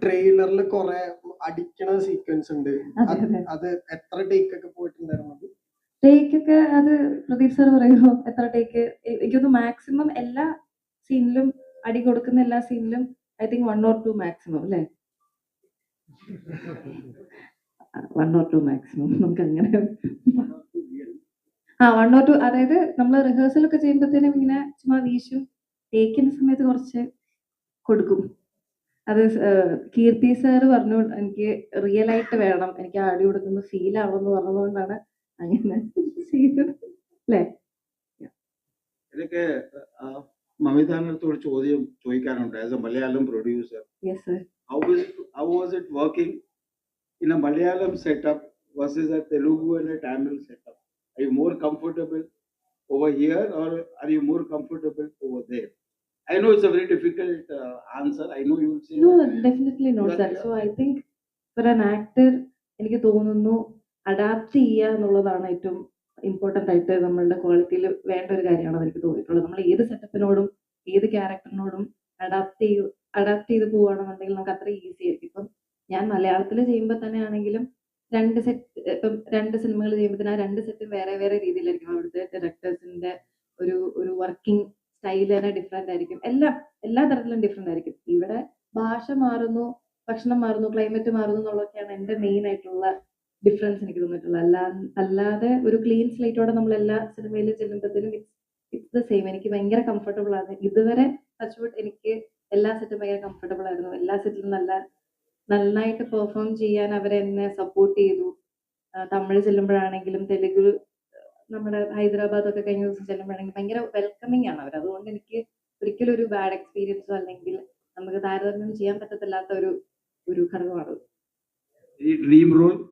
ട്രെയിലറിൽ കുറെ അടിക്കണ സീക്വൻസ് ഉണ്ട്. അത് എത്ര ടേക്ക് ഒക്കെ പോയിട്ടുണ്ടായിരുന്നു? ടേക്ക് ഒക്കെ അത് പ്രദീപ് സാർ പറയുമോ എത്ര ടേക്ക്? എനിക്കൊന്ന് മാക്സിമം എല്ലാ സീനിലും അടി കൊടുക്കുന്ന എല്ലാ സീനിലും ഐ തിങ്ക് 1 or 2 മാക്സിമം അല്ലേ? 1 or 2 മാക്സിമം നമുക്ക് അങ്ങനെ 1 or 2. അതായത് നമ്മൾ റിഹേഴ്സൽ ഒക്കെ ചെയ്യുമ്പോഴത്തേനും ഇങ്ങനെ ചുമ്മാ വീശും, ടേക്കിന്റെ സമയത്ത് കുറച്ച് കൊടുക്കും. അത് കീർത്തി സാർ പറഞ്ഞു എനിക്ക് റിയൽ ആയിട്ട് വേണം, എനിക്ക് അടി കൊടുക്കുന്ന ഫീൽ ആവുമെന്ന് പറഞ്ഞതുകൊണ്ടാണ് അങ്ങനെ ചെയ്തത് അല്ലേ? എനിക്ക് മമിതാനടുത്തോട് ചോദ്യം ചോദിക്കാനുണ്ട്. As a Malayalam producer, yes sir, how was it working in a Malayalam setup versus a Telugu and a Tamil setup? Are you more comfortable over here or are you more comfortable over there? I know it's a very difficult answer. I know you will say no, definitely not that. So I think for an actor എനിക്ക് തോന്നുന്നു adapt ചെയ്യുക എന്നുള്ളതാണ് ഏറ്റവും important ആയിട്ട് നമ്മളുടെ ക്വാളിറ്റിയിൽ വേണ്ട ഒരു കാര്യമാണെന്ന് എനിക്ക് തോന്നിയിട്ടുള്ളത്. നമ്മൾ ഏത് സെറ്റപ്പിനോടും ഏത് ക്യാരക്ടറിനോടും അഡാപ്റ്റ് ചെയ്ത് പോവുകയാണെന്നുണ്ടെങ്കിൽ നമുക്ക് അത്ര ഈസി ആയിരിക്കും. ഇപ്പം ഞാൻ മലയാളത്തിൽ ചെയ്യുമ്പോൾ തന്നെ ആണെങ്കിലും രണ്ട് സിനിമകൾ ചെയ്യുമ്പോഴത്തേനും ആ 2 സെറ്റും വേറെ വേറെ രീതിയിലായിരിക്കും. അവിടുത്തെ ഡയറക്ടേഴ്സിന്റെ ഒരു വർക്കിംഗ് സ്റ്റൈൽ തന്നെ ഡിഫറെന്റ് ആയിരിക്കും. എല്ലാ തരത്തിലും ഡിഫറെന്റ് ആയിരിക്കും. ഇവിടെ ഭാഷ മാറുന്നു, ഭക്ഷണം മാറുന്നു, ക്ലൈമറ്റ് മാറുന്നു എന്നുള്ളതൊക്കെയാണ് എൻ്റെ മെയിൻ ആയിട്ടുള്ള ഡിഫറൻസ് എനിക്ക് തോന്നിയിട്ടുള്ളത്. അല്ലാതെ ഒരു ക്ലീൻ സ്ലേറ്റോടെ നമ്മൾ എല്ലാ സിനിമയിലും ചെല്ലുമ്പോഴത്തേനും ഇറ്റ്സ് ദ സെയിം. എനിക്ക് ഭയങ്കര കംഫർട്ടബിൾ ആണ്. ഇതുവരെ ടച്ച്വുഡ് എനിക്ക് എല്ലാ സെറ്റും ഭയങ്കര കംഫർട്ടബിൾ ആയിരുന്നു. എല്ലാ സെറ്റിലും നന്നായിട്ട് പെർഫോം ചെയ്യാൻ അവരെന്നെ സപ്പോർട്ട് ചെയ്തു. തമിഴ് ചെല്ലുമ്പോഴാണെങ്കിലും തെലുഗു, നമ്മുടെ ഹൈദരാബാദ് ഒക്കെ കഴിഞ്ഞ ദിവസം ചെല്ലുമ്പോഴാണെങ്കിലും ഭയങ്കര വെൽക്കമിങ് ആണ് അവർ. അതുകൊണ്ട് എനിക്ക് ഒരിക്കലും ഒരു ബാഡ് എക്സ്പീരിയൻസോ അല്ലെങ്കിൽ നമുക്ക് താരതമ്യം ചെയ്യാൻ പറ്റത്തില്ലാത്ത ഒരു ഘടകമാണ്. Dream role